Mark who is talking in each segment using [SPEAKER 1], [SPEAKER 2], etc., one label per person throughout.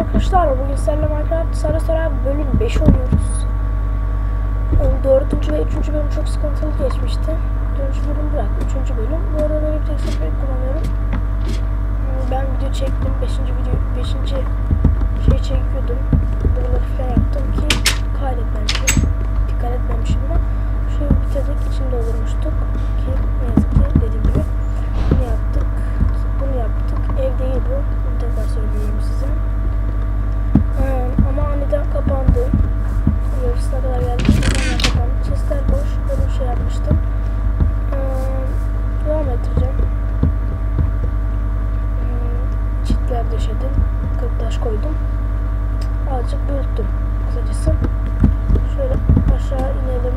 [SPEAKER 1] Arkadaşlar bugün sizlerle Minecraft Sarı bölüm 5 oynuyoruz. 4. ve 3. bölüm çok sıkıntılı geçmişti. 4. bölüm bırak, 3. bölüm. Bu arada böyle bir tek sefer kullanıyorum. Ben video çektim, 5. şey çekiyordum. Buraları falan yaptım ki kaydetmemişim. Dikkat etmemişim ama şöyle bitirdik, içinde olurmuştuk ki ne yazık ki dediğim gibi bunu yaptık. Ev değil bu. Bunu tekrar söyleyeyim size. Ama aniden kapandı. Yarısına kadar geldi. Aniden kapandı. Chestler boş. Böyle bir şey yapmıştım. Devam ettireceğim. Çitler döşedim. 40 taş koydum. Azıcık büyüttüm. Kısacası. Şöyle aşağı inelim.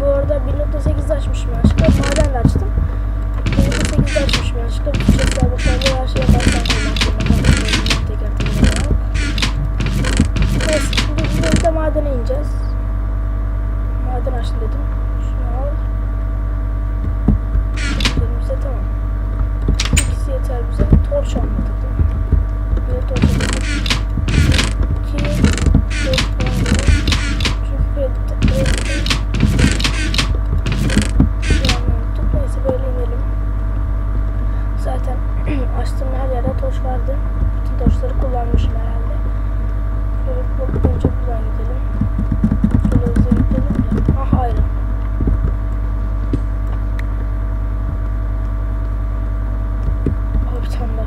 [SPEAKER 1] Bu arada 1.8 açmışım yanlışlıkla. Maden de açtım. 1.8 açmışım yanlışlıkla. Bu çiçekler boşaldı. Her şeye başlamışım. Teker olarak. Neyse şimdi biz de madene ineceğiz. Maden açtım dedim. Şunu al. Elimizde tamam. İkisi yeter bize. Torç almadık değil mi? Bir de torç almadık. 2 4 falan. Çünkü kredi neyse böyle inelim. Zaten açtığım her yerde torç vardı. Bütün torçları kullanmışım herhalde. Şöyle önce buradan gidelim. Şöyle hızlı gidelim de. Ah ayrı. Bir tane daha.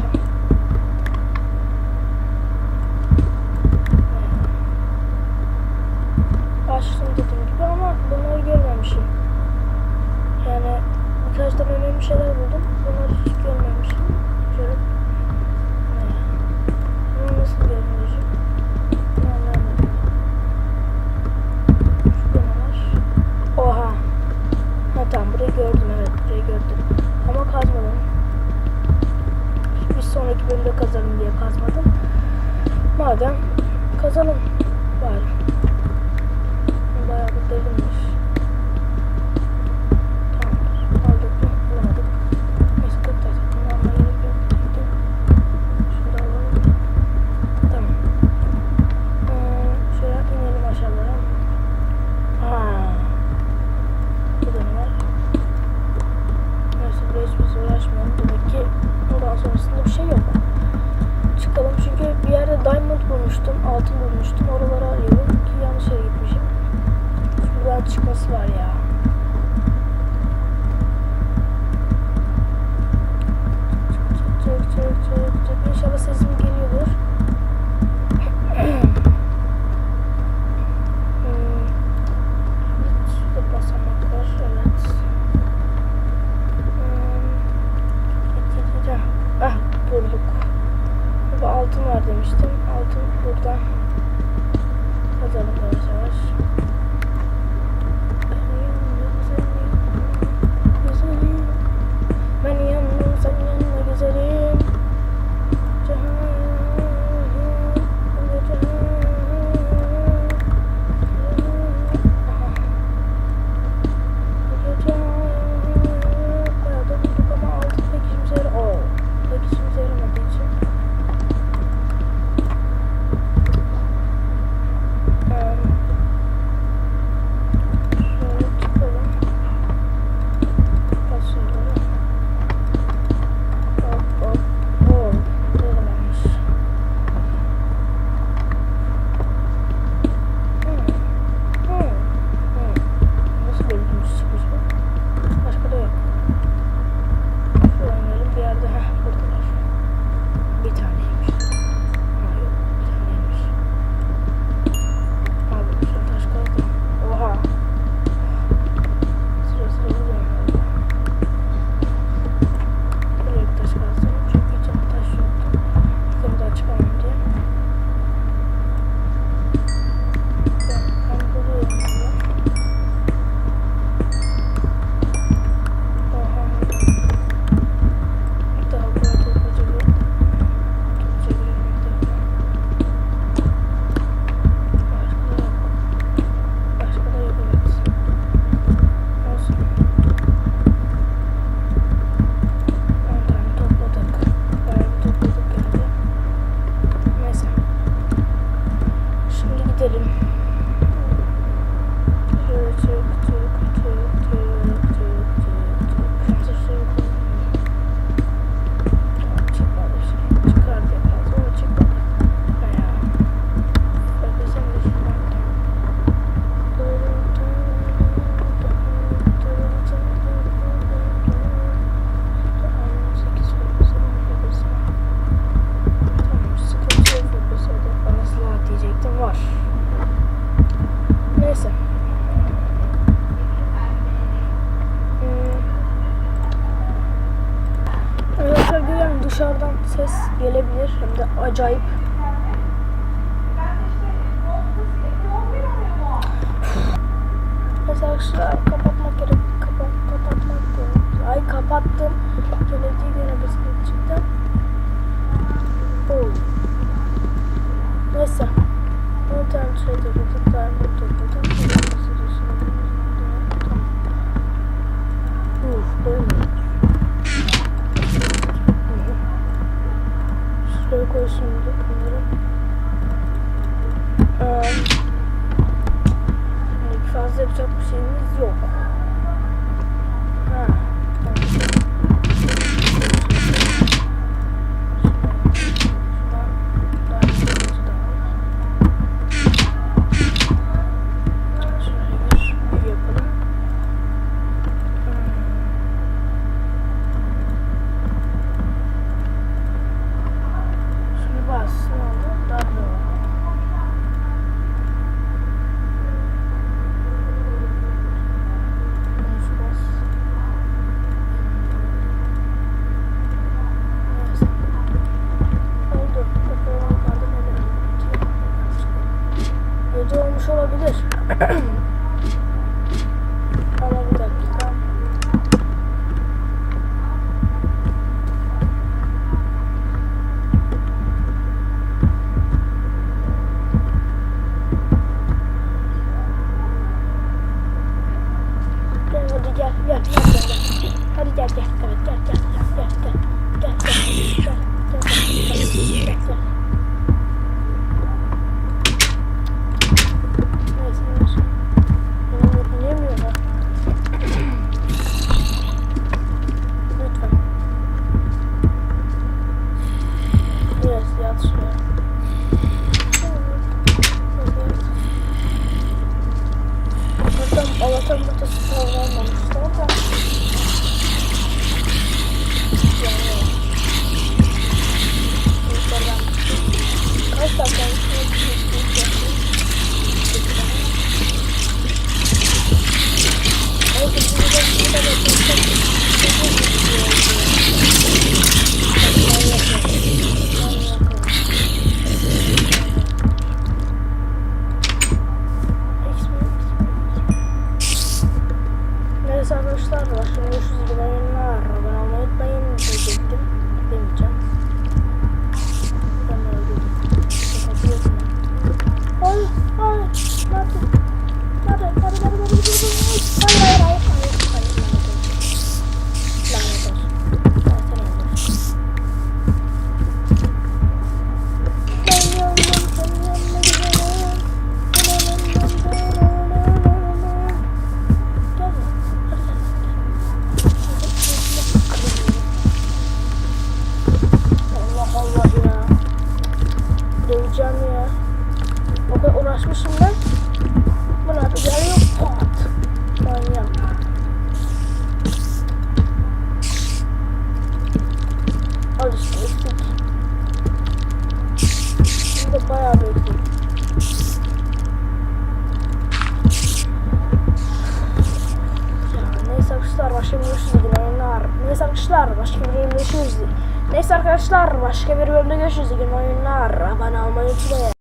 [SPEAKER 1] Açtım dediğim gibi ama bunları görmemişim. Yani birkaç tane önemli şeyler buldum. Bunları hiç görmemişim. Şöyle bunu nasıl görmeyeceğim? Bunu anlayamadım. Şurada ne var? Oha! Ha tamam burayı gördüm, evet burayı gördüm. Ama kazmadım. Bir sonraki bölümde kazarım diye kazmadım. Madem kazalım bari. Bayağı bir derinmiş. Tamamdır. Aldık mı? Bulamadık. Neyse 40 taş. Bunu almaya gerek yok. Şunu da alalım. Tamam. Şöyle inelim aşağılara. Burada ne var? Neyse buraya hiç biz uğraşmayalım. Demek ki ondan sonrasında bir şey yok. Çıkalım çünkü bir yerde diamond bulmuştum. Altın bulmuştum. Oraları arıyorum ki yanlış yere gitmişim. Buradan çıkması var ya. Çık. İnşallah sesim geliyordur. Şurada basamak var. Evet. Ah bulduk. Burada altın var demiştim. Altın burada. Kazalım yavaş yavaş. dışarıdan ses gelebilir. Hem de acayip. Mesela arkadaşlar kapatmak gerek. Kapatmak gerek. Ay kapattım. Söylediği yine basıp çıktı. Oh. Neyse. 10 tane şey topladık. Diamond topladık. Böyle. Şuraya koy şimdi bunları. Fazla yapacak bir şeyimiz yok. Ha. Olmuş olabilir. Ama bir dakika. Gel hadi gel. Hadi gel. Evet gel. Allah'tan burada spawn olmamıştı ama yani yukarıdan kaç dakika neyse arkadaşlar başka görüşürüz. Yayınlar. Abone olmayı unutmayın diyecektim. Demeyeceğim. Ben öldüm. Kapatıyorsun. Hayır. Hadi. Hayır. Lanet olsun. Zaten öldüm. Allah ya. Döveceğim ya. O kadar uğraşmışım ben. Buna da geliyor. Pat. Manyak. Al işte eksik. Şimdi bayağı bekliyorum. Neyse arkadaşlar başka bir bölümde görüşürüz. Neyse arkadaşlar başka bir bölümde görüşürüz. Abone olmayı unutmayın.